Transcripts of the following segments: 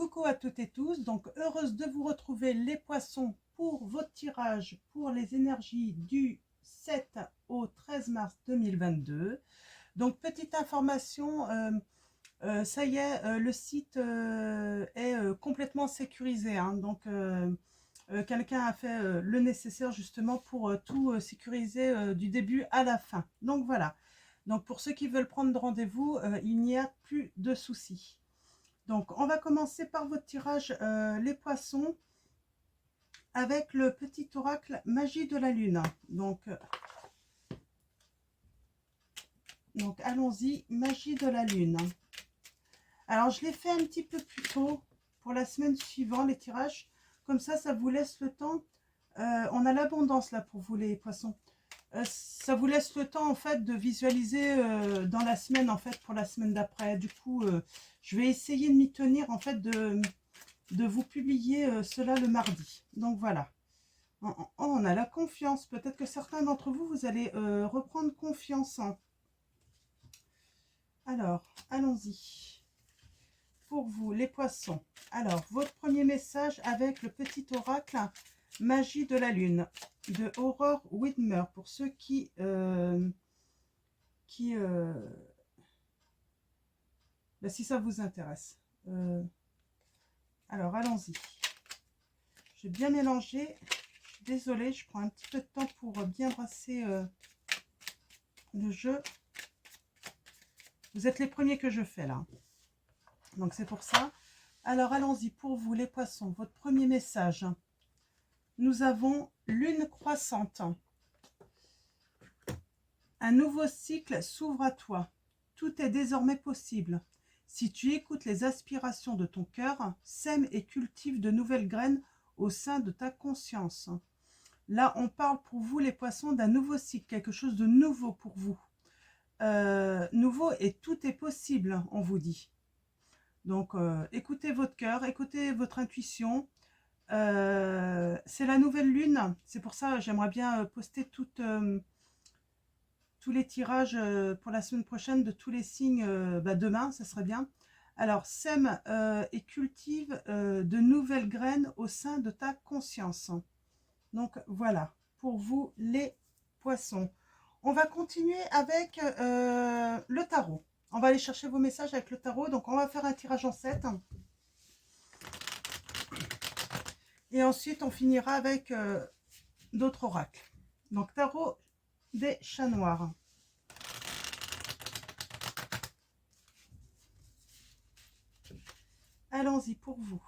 Coucou à toutes et tous, donc heureuse de vous retrouver les poissons pour votre tirage pour les énergies du 7 au 13 mars 2022. Donc petite information, ça y est, le site est complètement sécurisé, hein, donc quelqu'un a fait le nécessaire justement pour tout sécuriser du début à la fin. Donc voilà, donc pour ceux qui veulent prendre rendez-vous, il n'y a plus de soucis. Donc, on va commencer par votre tirage, les poissons, avec le petit oracle Magie de la Lune. Donc allons-y, Magie de la Lune. Alors, je l'ai fait un petit peu plus tôt pour la semaine suivante, les tirages. Comme ça vous laisse le temps. On a l'abondance là pour vous, les poissons. Ça vous laisse le temps en fait de visualiser dans la semaine, en fait, pour la semaine d'après. Du coup, je vais essayer de m'y tenir, en fait, de vous publier cela le mardi. Donc voilà. On a la confiance. Peut-être que certains d'entre vous, vous allez reprendre confiance. Alors, allons-y. Pour vous, les poissons. Alors, votre premier message avec le petit oracle Magie de la Lune de Aurore Widmer. Pour ceux qui si ça vous intéresse. Alors, allons-y. J'ai bien mélangé. Désolée, je prends un petit peu de temps pour bien brasser le jeu. Vous êtes les premiers que je fais là. Donc c'est pour ça. Alors allons-y pour vous les poissons. Votre premier message. Nous avons lune croissante. Un nouveau cycle s'ouvre à toi. Tout est désormais possible. Si tu écoutes les aspirations de ton cœur, sème et cultive de nouvelles graines au sein de ta conscience. Là, on parle pour vous, les poissons, d'un nouveau cycle, quelque chose de nouveau pour vous. Nouveau et tout est possible, on vous dit. Donc, écoutez votre cœur, écoutez votre intuition. C'est la nouvelle lune. C'est pour ça que j'aimerais bien poster tous les tirages pour la semaine prochaine de tous les signes demain, ça serait bien. Alors, sème et cultive de nouvelles graines au sein de ta conscience. Donc voilà, pour vous les poissons. On va continuer avec le tarot. On va aller chercher vos messages avec le tarot. Donc on va faire un tirage en 7. Et ensuite on finira avec d'autres oracles. Donc tarot des chats noirs. Allons-y pour vous.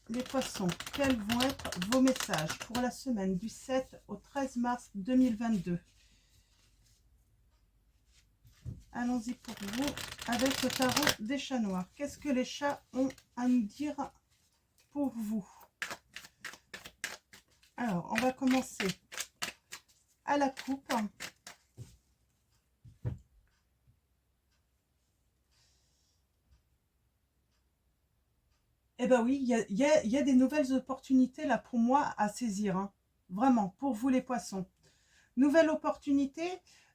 Les poissons, quels vont être vos messages pour la semaine du 7 au 13 mars 2022? Allons-y pour vous avec le tarot des chats noirs. Qu'est-ce que les chats ont à nous dire pour vous? Alors, on va commencer à la coupe. Eh bien oui, il y a des nouvelles opportunités là pour moi à saisir. Hein. Vraiment, pour vous les poissons. Nouvelle opportunité,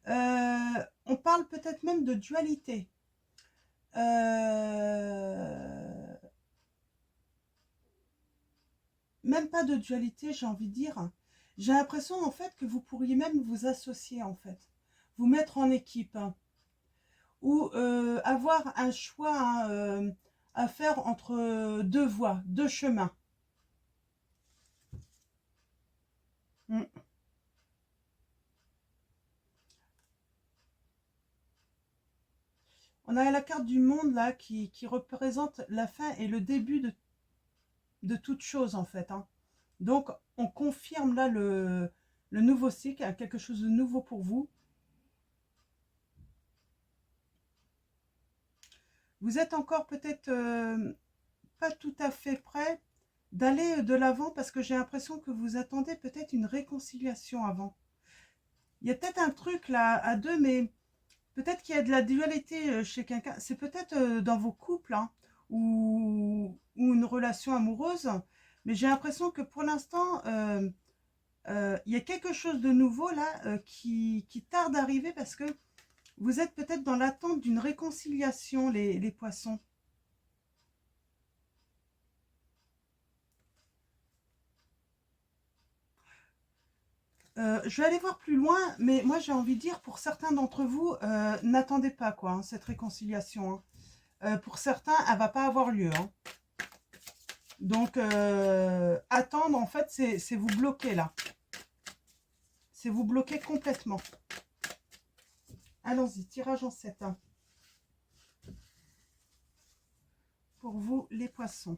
on parle peut-être même de dualité. Même pas de dualité, j'ai envie de dire. J'ai l'impression en fait que vous pourriez même vous associer en fait. Vous mettre en équipe. Hein, ou avoir un choix hein, à faire entre deux voies, deux chemins. Mm. On a la carte du monde là qui représente la fin et le début de toute chose en fait. Hein. Donc on confirme là le nouveau cycle, quelque chose de nouveau pour vous. Vous êtes encore peut-être pas tout à fait prêt d'aller de l'avant parce que j'ai l'impression que vous attendez peut-être une réconciliation avant. Il y a peut-être un truc là à deux, mais peut-être qu'il y a de la dualité chez quelqu'un. C'est peut-être dans vos couples hein, ou une relation amoureuse. Mais j'ai l'impression que pour l'instant, il y a quelque chose de nouveau là qui tarde à arriver parce que vous êtes peut-être dans l'attente d'une réconciliation, les poissons. Je vais aller voir plus loin, mais moi j'ai envie de dire, pour certains d'entre vous, n'attendez pas quoi, hein, cette réconciliation, hein. Pour certains, elle va pas avoir lieu, hein. Donc, attendre, en fait, c'est vous bloquer là. C'est vous bloquer complètement. Allons-y, tirage en 7. Hein. Pour vous, les poissons.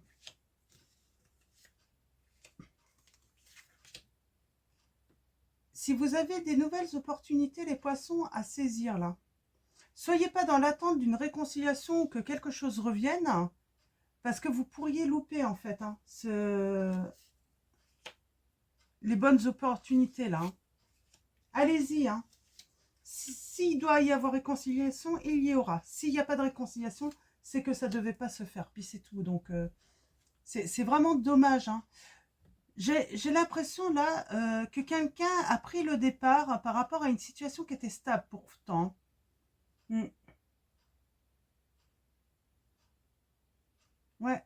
Si vous avez des nouvelles opportunités, les poissons, à saisir là. Soyez pas dans l'attente d'une réconciliation ou que quelque chose revienne, parce que vous pourriez louper en fait hein, les bonnes opportunités là. Hein. Allez-y. Hein. S'il doit y avoir réconciliation, il y aura. S'il n'y a pas de réconciliation, c'est que ça ne devait pas se faire. Puis c'est tout. Donc, c'est vraiment dommage. Hein. J'ai l'impression là que quelqu'un a pris le départ par rapport à une situation qui était stable pourtant. Mm. Ouais,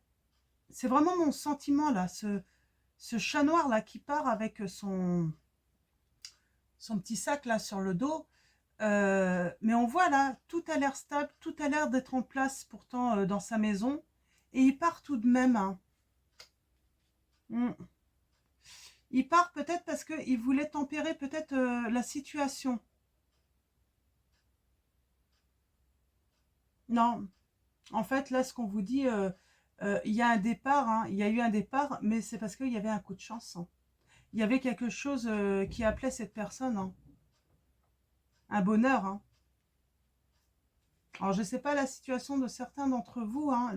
c'est vraiment mon sentiment là, ce chat noir là qui part avec son petit sac là sur le dos. Mais on voit là, tout a l'air stable, tout a l'air d'être en place pourtant dans sa maison. Et il part tout de même. Hein. Mm. Il part peut-être parce qu'il voulait tempérer peut-être la situation. Non, en fait là ce qu'on vous dit, il y a un départ, hein. Il y a eu un départ, mais c'est parce qu'il y avait un coup de chance. Hein. Il y avait quelque chose qui appelait cette personne. Hein. Un bonheur. Hein. Alors je ne sais pas la situation de certains d'entre vous. Hein,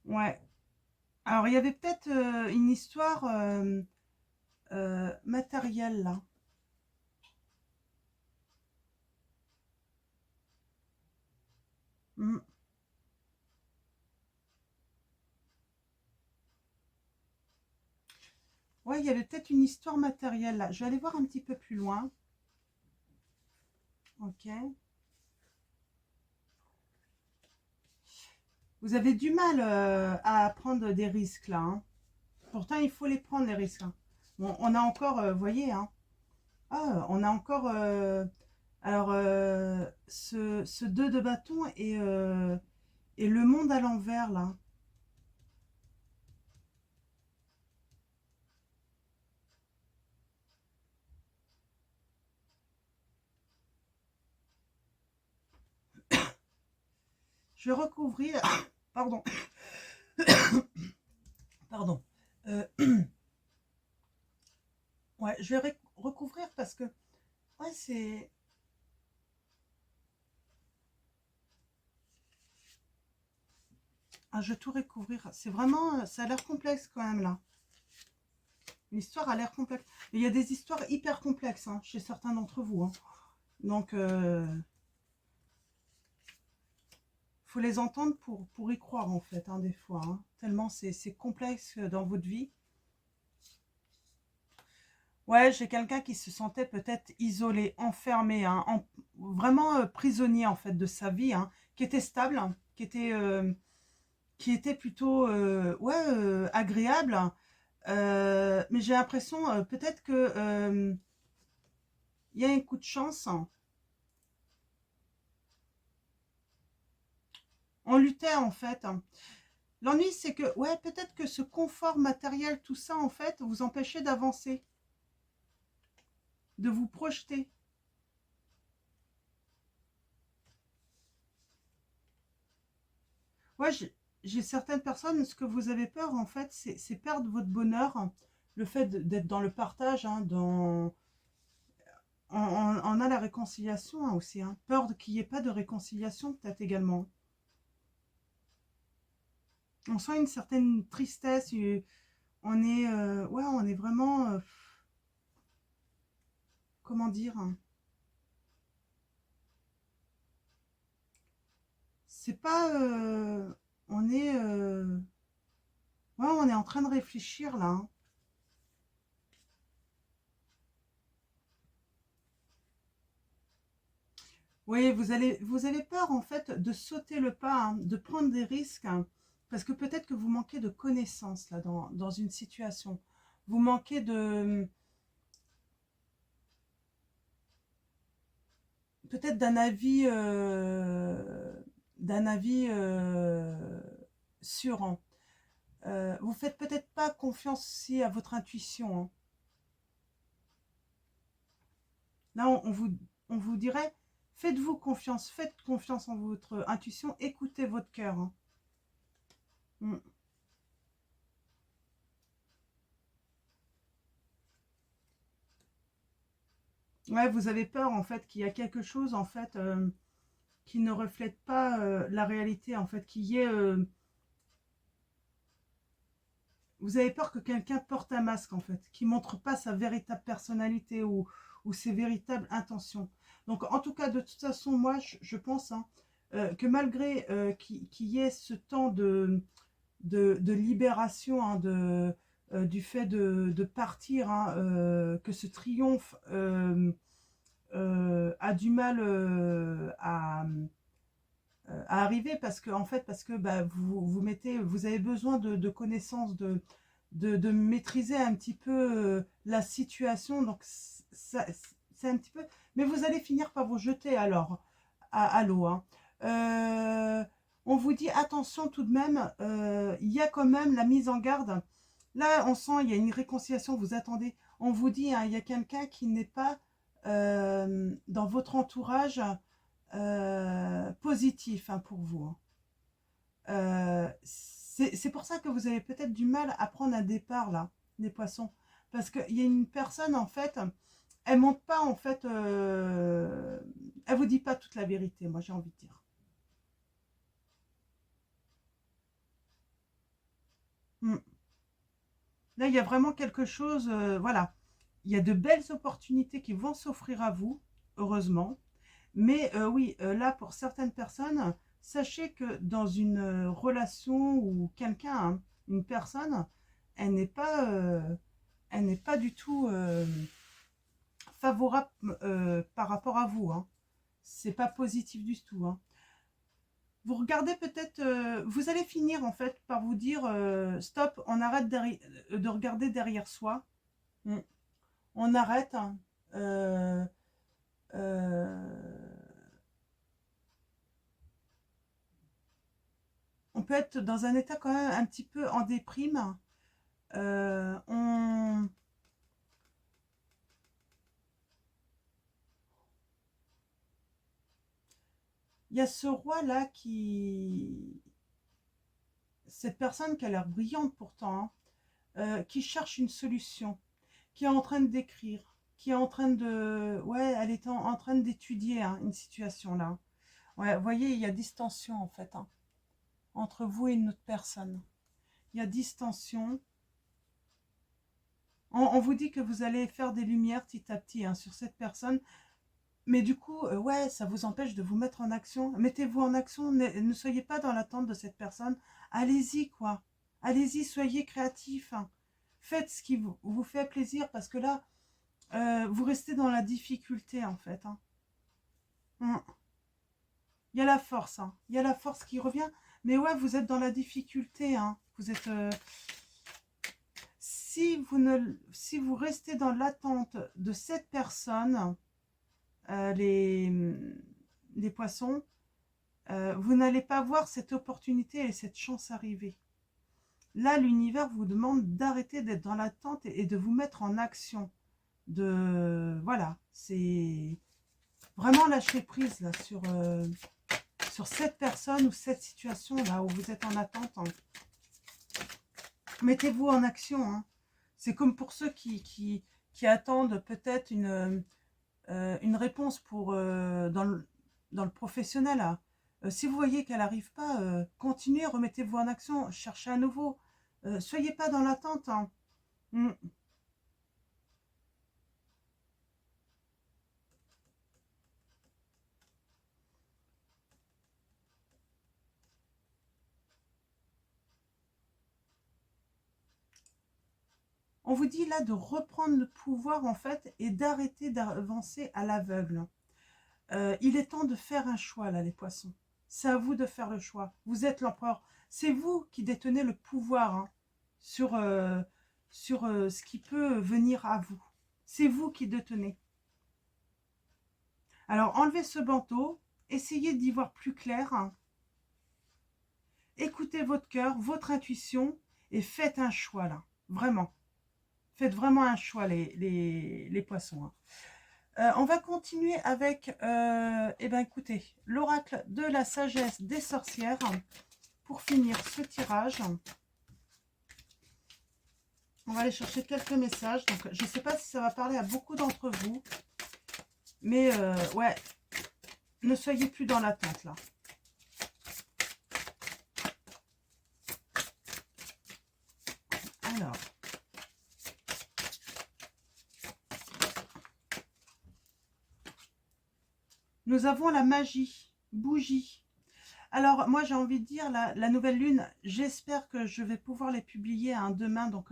ouais. Alors il y avait peut-être une histoire matérielle là. Mm. Ouais, il y avait peut-être une histoire matérielle là. Je vais aller voir un petit peu plus loin. Ok. Vous avez du mal à prendre des risques là. Hein. Pourtant, il faut les prendre les risques. Hein. Bon, on a encore, vous voyez, hein. Ah, on a encore. Alors, ce 2 de bâton et le monde à l'envers là. Je vais recouvrir. Pardon. Pardon. Euh, ouais, je vais recouvrir parce que. Ouais, c'est. Ah, je vais tout recouvrir. C'est vraiment. Ça a l'air complexe quand même là. L'histoire a l'air complexe. Mais il y a des histoires hyper complexes hein, chez certains d'entre vous. Hein. Donc, faut les entendre pour y croire en fait, hein, des fois. Hein. Tellement c'est complexe dans votre vie. Ouais, j'ai quelqu'un qui se sentait peut-être isolé, enfermé, hein, vraiment prisonnier en fait de sa vie, hein, qui était stable, hein, qui était plutôt ouais, agréable. Mais j'ai l'impression peut-être que il y a un coup de chance. Hein. On luttait en fait. Hein. L'ennui, c'est que, ouais, peut-être que ce confort matériel, tout ça, en fait, vous empêchait d'avancer, de vous projeter. Ouais, j'ai certaines personnes, ce que vous avez peur, en fait, c'est perdre votre bonheur, hein. Le fait d'être dans le partage, hein, on a la réconciliation hein, aussi. Hein. Peur qu'il n'y ait pas de réconciliation, peut-être également. On sent une certaine tristesse, ouais, on est vraiment, comment dire, hein, c'est pas, on est, ouais, on est en train de réfléchir là. Hein. Oui, vous avez peur en fait de sauter le pas, hein, de prendre des risques, hein, parce que peut-être que vous manquez de connaissances là dans une situation. Vous manquez peut-être d'un avis sûr, hein. Vous faites peut-être pas confiance aussi à votre intuition, hein. Là, on vous dirait, faites-vous confiance, faites confiance en votre intuition, écoutez votre cœur, hein. Mm. Ouais, vous avez peur en fait qu'il y a quelque chose en fait qui ne reflète pas la réalité en fait, qui est vous avez peur que quelqu'un porte un masque en fait, qui montre pas sa véritable personnalité ou ses véritables intentions. Donc en tout cas, de toute façon, moi je pense hein, que malgré qu'il y ait ce temps de libération, hein, du fait de partir, hein, que ce triomphe a du mal à arriver parce que en fait parce que bah, vous avez besoin de connaissances de maîtriser un petit peu la situation, donc c'est un petit peu, mais vous allez finir par vous jeter alors à l'eau, hein. Euh, on vous dit attention tout de même, il y a quand même la mise en garde. Là on sent il y a une réconciliation, vous attendez, on vous dit hein, il y a quelqu'un qui n'est pas dans votre entourage positif hein, pour vous, hein. C'est pour ça que vous avez peut-être du mal à prendre un départ là, les poissons. Parce qu'il y a une personne en fait, elle montre pas en fait, elle vous dit pas toute la vérité, moi j'ai envie de dire. Hmm. Là il y a vraiment quelque chose, voilà. Il y a de belles opportunités qui vont s'offrir à vous, heureusement. Mais oui, là, pour certaines personnes, sachez que dans une relation ou quelqu'un, hein, une personne, elle n'est pas, elle n'est pas du tout favorable par rapport à vous, hein. C'est pas positif du tout, hein. Vous regardez peut-être, vous allez finir en fait par vous dire stop, on arrête de regarder derrière soi. Mm. On arrête, hein. Euh, euh, on peut être dans un état quand même un petit peu en déprime. Euh, on... Il y a ce roi-là qui... Cette personne qui a l'air brillante pourtant, hein, qui cherche une solution, qui est en train d'écrire, qui est en train de... Ouais, elle est en train d'étudier hein, une situation là. Ouais, vous voyez, il y a distension en fait, hein, entre vous et une autre personne. Il y a distension. On vous dit que vous allez faire des lumières petit à petit hein, sur cette personne. Mais du coup, ouais, ça vous empêche de vous mettre en action. Mettez-vous en action, ne soyez pas dans l'attente de cette personne. Allez-y, quoi. Allez-y, soyez créatif, hein. Faites ce qui vous fait plaisir parce que là, vous restez dans la difficulté, en fait, hein. Hum. Il y a la force, hein. Il y a la force qui revient. Mais ouais, vous êtes dans la difficulté, hein. Vous êtes... si vous restez dans l'attente de cette personne, euh, les, les poissons, vous n'allez pas voir cette opportunité et cette chance arriver. Là, l'univers vous demande d'arrêter d'être dans l'attente et de vous mettre en action. Voilà, c'est vraiment lâcher prise là, sur cette personne ou cette situation là où vous êtes en attente, hein. Mettez-vous en action, hein. C'est comme pour ceux qui attendent peut-être une réponse pour, dans le professionnel, hein. Si vous voyez qu'elle n'arrive pas, continuez, remettez-vous en action, cherchez à nouveau. Soyez pas dans l'attente, hein. Mm. On vous dit là de reprendre le pouvoir en fait et d'arrêter d'avancer à l'aveugle. Il est temps de faire un choix là, les poissons. C'est à vous de faire le choix. Vous êtes l'empereur. C'est vous qui détenez le pouvoir hein, sur, ce qui peut venir à vous. C'est vous qui détenez. Alors, enlevez ce bandeau, essayez d'y voir plus clair. Écoutez votre cœur, votre intuition et faites un choix là, vraiment. Faites vraiment un choix les poissons. Hein. On va continuer avec, eh ben, écoutez, l'oracle de la sagesse des sorcières pour finir ce tirage. On va aller chercher quelques messages. Donc, je ne sais pas si ça va parler à beaucoup d'entre vous. Mais ouais, ne soyez plus dans l'attente là. Alors. Nous avons la magie, bougie. Alors, moi, j'ai envie de dire, la nouvelle lune, j'espère que je vais pouvoir les publier hein, demain, donc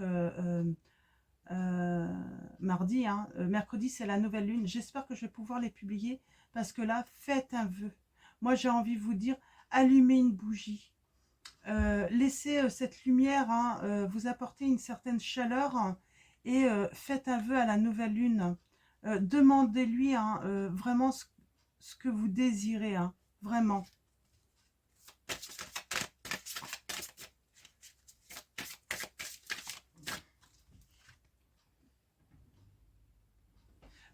mardi. Hein, mercredi, c'est la nouvelle lune. J'espère que je vais pouvoir les publier parce que là, faites un vœu. Moi, j'ai envie de vous dire, allumez une bougie. Laissez cette lumière hein, vous apporter une certaine chaleur hein, et faites un vœu à la nouvelle lune. Demandez-lui hein, vraiment ce que vous désirez, hein, vraiment.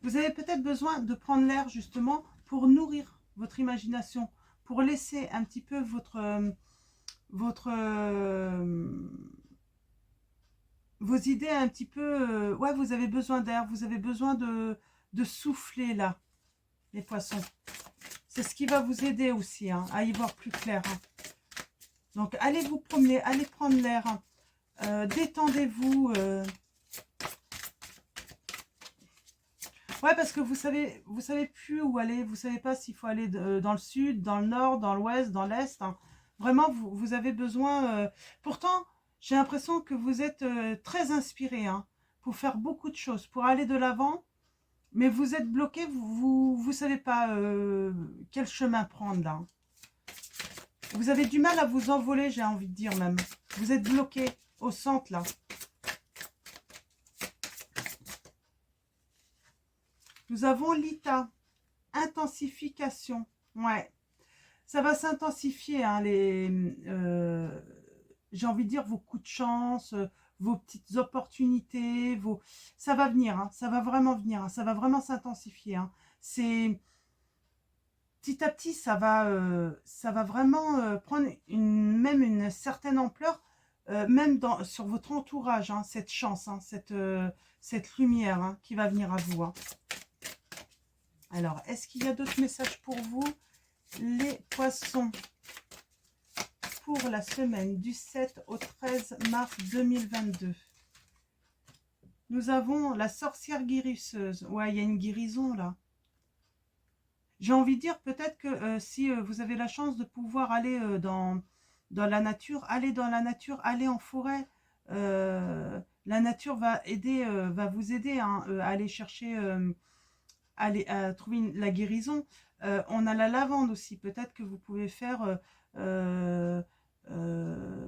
Vous avez peut-être besoin de prendre l'air justement pour nourrir votre imagination, pour laisser un petit peu vos idées un petit peu... ouais, vous avez besoin d'air, vous avez besoin de souffler là, les poissons. C'est ce qui va vous aider aussi hein, à y voir plus clair. Hein. Donc, allez vous promener, allez prendre l'air. Hein. Détendez-vous. Ouais, parce que vous savez plus où aller. Vous savez pas s'il faut aller dans le sud, dans le nord, dans l'ouest, dans l'est. Hein. Vraiment, vous avez besoin... Pourtant, j'ai l'impression que vous êtes très inspiré hein, pour faire beaucoup de choses, pour aller de l'avant. Mais vous êtes bloqué, vous savez pas quel chemin prendre là. Vous avez du mal à vous envoler, j'ai envie de dire même. Vous êtes bloqué au centre là. Nous avons l'ITA, intensification. Ouais, ça va s'intensifier, hein, j'ai envie de dire vos coups de chance, vos petites opportunités, ça va venir, hein, ça va vraiment venir, hein, ça va vraiment s'intensifier. Hein. C'est petit à petit, ça va vraiment prendre même une certaine ampleur, même sur votre entourage, hein, cette chance, hein, cette lumière hein, qui va venir à vous. Hein. Alors, est-ce qu'il y a d'autres messages pour vous, les poissons, pour la semaine du 7 au 13 mars 2022? Nous avons la sorcière guérisseuse. Ouais, il y a une guérison là. J'ai envie de dire peut-être que si vous avez la chance de pouvoir aller dans la nature, allez dans la nature, allez en forêt. La nature va vous aider hein, à aller chercher... à trouver la guérison. On a la lavande aussi. Peut-être que vous pouvez faire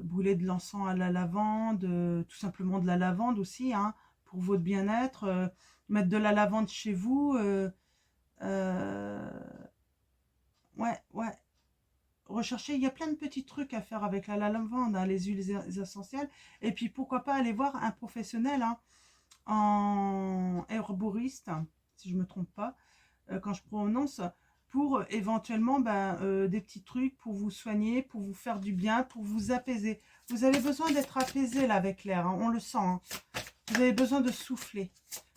brûler de l'encens à la lavande, tout simplement de la lavande aussi, hein, pour votre bien-être. Mettre de la lavande chez vous. Ouais, ouais. Rechercher, il y a plein de petits trucs à faire avec la lavande, hein, les huiles essentielles. Et puis pourquoi pas aller voir un professionnel hein, en herboriste, si je ne me trompe pas, quand je prononce, pour éventuellement des petits trucs pour vous soigner, pour vous faire du bien, pour vous apaiser. Vous avez besoin d'être apaisé là avec l'air, hein, on le sent. Hein. Vous avez besoin de souffler.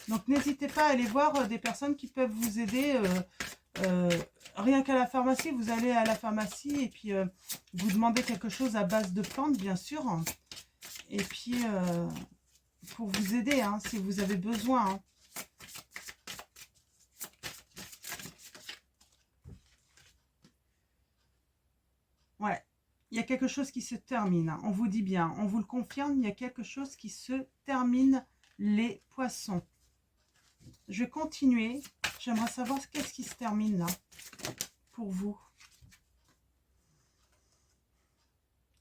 Donc n'hésitez pas à aller voir des personnes qui peuvent vous aider. Rien qu'à la pharmacie, vous allez à la pharmacie et puis vous demandez quelque chose à base de plantes, bien sûr. Et puis, pour vous aider, hein, si vous avez besoin. Hein. Ouais, il y a quelque chose qui se termine. Hein. On vous dit bien, on vous le confirme, il y a quelque chose qui se termine, les poissons. Je vais continuer. J'aimerais savoir qu'est-ce qui se termine là, pour vous.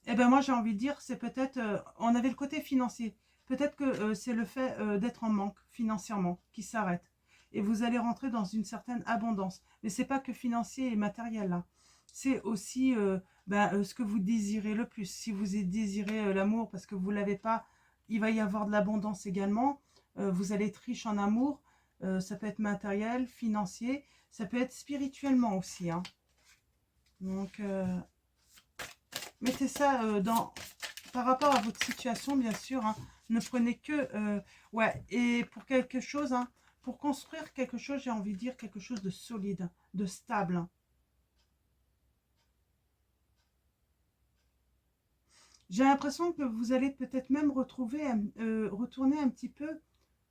Eh bien, moi, j'ai envie de dire, c'est peut-être... on avait le côté financier. Peut-être que c'est le fait d'être en manque financièrement qui s'arrête. et vous allez rentrer dans une certaine abondance. Mais c'est pas que financier et matériel là. C'est aussi ce que vous désirez le plus. Si vous désirez l'amour parce que vous l'avez pas, il va y avoir de l'abondance également. Vous allez être riche en amour. Ça peut être matériel, financier. Ça peut être spirituellement aussi. Hein. Donc, mettez ça par rapport à votre situation, bien sûr. Hein. Ne prenez que... ouais, et pour quelque chose, hein, pour construire quelque chose, j'ai envie de dire quelque chose de solide, de stable. J'ai l'impression que vous allez peut-être même retourner un petit peu,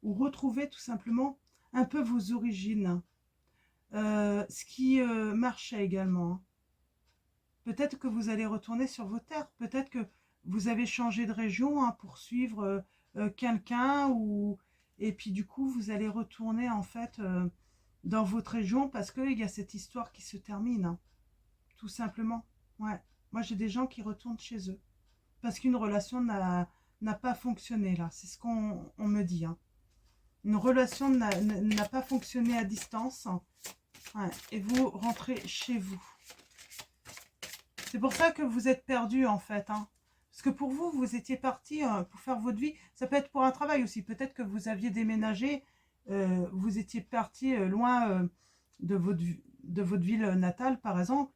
ou retrouver tout simplement un peu vos origines. Ce qui marchait également. Hein. Peut-être que vous allez retourner sur vos terres. Peut-être que vous avez changé de région hein, pour suivre quelqu'un. Et puis du coup, vous allez retourner en fait dans votre région parce qu'il y a cette histoire qui se termine. Hein. Tout simplement. Ouais. Moi, j'ai des gens qui retournent chez eux. Parce qu'une relation n'a pas fonctionné là. C'est ce qu'on me dit. Hein. Une relation n'a pas fonctionné à distance. Ouais. Et vous rentrez chez vous. C'est pour ça que vous êtes perdu en fait. Hein. Parce que pour vous, vous étiez parti pour faire votre vie. Ça peut être pour un travail aussi. Peut-être que vous aviez déménagé. Vous étiez parti loin de votre ville natale, par exemple,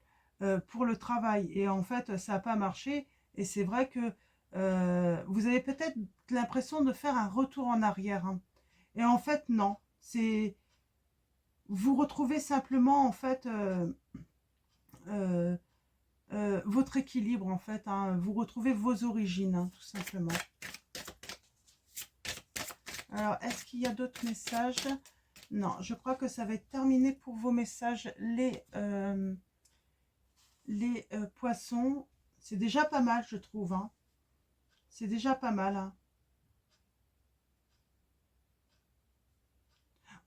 pour le travail. Et en fait, ça n'a pas marché. Et c'est vrai que vous avez peut-être l'impression de faire un retour en arrière. Hein. Et en fait, non. Vous retrouvez simplement, en fait... votre équilibre en fait, hein, vous retrouvez vos origines hein, tout simplement. Alors est-ce qu'il y a d'autres messages? Non, je crois que ça va être terminé pour vos messages les poissons. C'est déjà pas mal je trouve, hein. C'est déjà pas mal. Hein.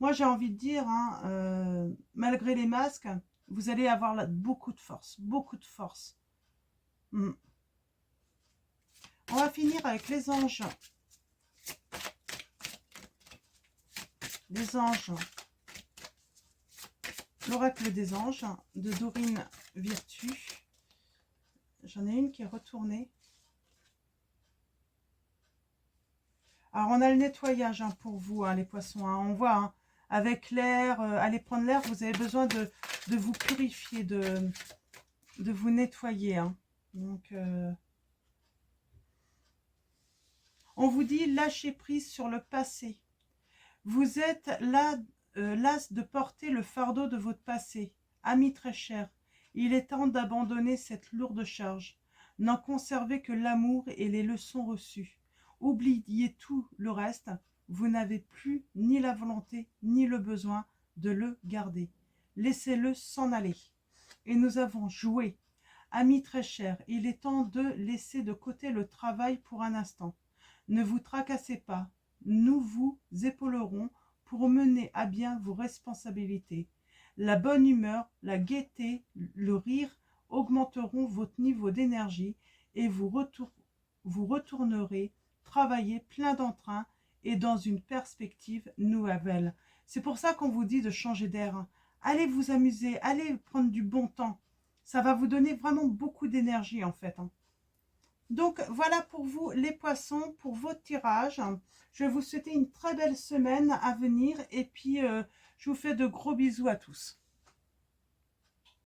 Moi j'ai envie de dire, hein, malgré les masques, vous allez avoir là, beaucoup de force, beaucoup de force. On va finir avec les anges. Les anges. L'oracle des anges de Dorine Virtue. J'en ai une qui est retournée. Alors on a le nettoyage hein, pour vous, hein, les poissons. Hein. On voit, hein, avec l'air, allez prendre l'air, vous avez besoin de vous purifier, de vous nettoyer. Hein. Donc, on vous dit lâchez prise sur le passé. Vous êtes là, las de porter le fardeau de votre passé. Amis très chers, il est temps d'abandonner cette lourde charge. N'en conservez que l'amour et les leçons reçues. Oubliez tout le reste, vous n'avez plus ni la volonté ni le besoin de le garder. Laissez-le s'en aller. Et nous avons joué. Amis très chers, il est temps de laisser de côté le travail pour un instant. Ne vous tracassez pas, nous vous épaulerons pour mener à bien vos responsabilités. La bonne humeur, la gaieté, le rire augmenteront votre niveau d'énergie et vous retournerez travailler plein d'entrain et dans une perspective nouvelle. C'est pour ça qu'on vous dit de changer d'air. Allez vous amuser, allez prendre du bon temps. Ça va vous donner vraiment beaucoup d'énergie en fait. Donc voilà pour vous les poissons, pour votre tirage. Je vais vous souhaiter une très belle semaine à venir et puis je vous fais de gros bisous à tous.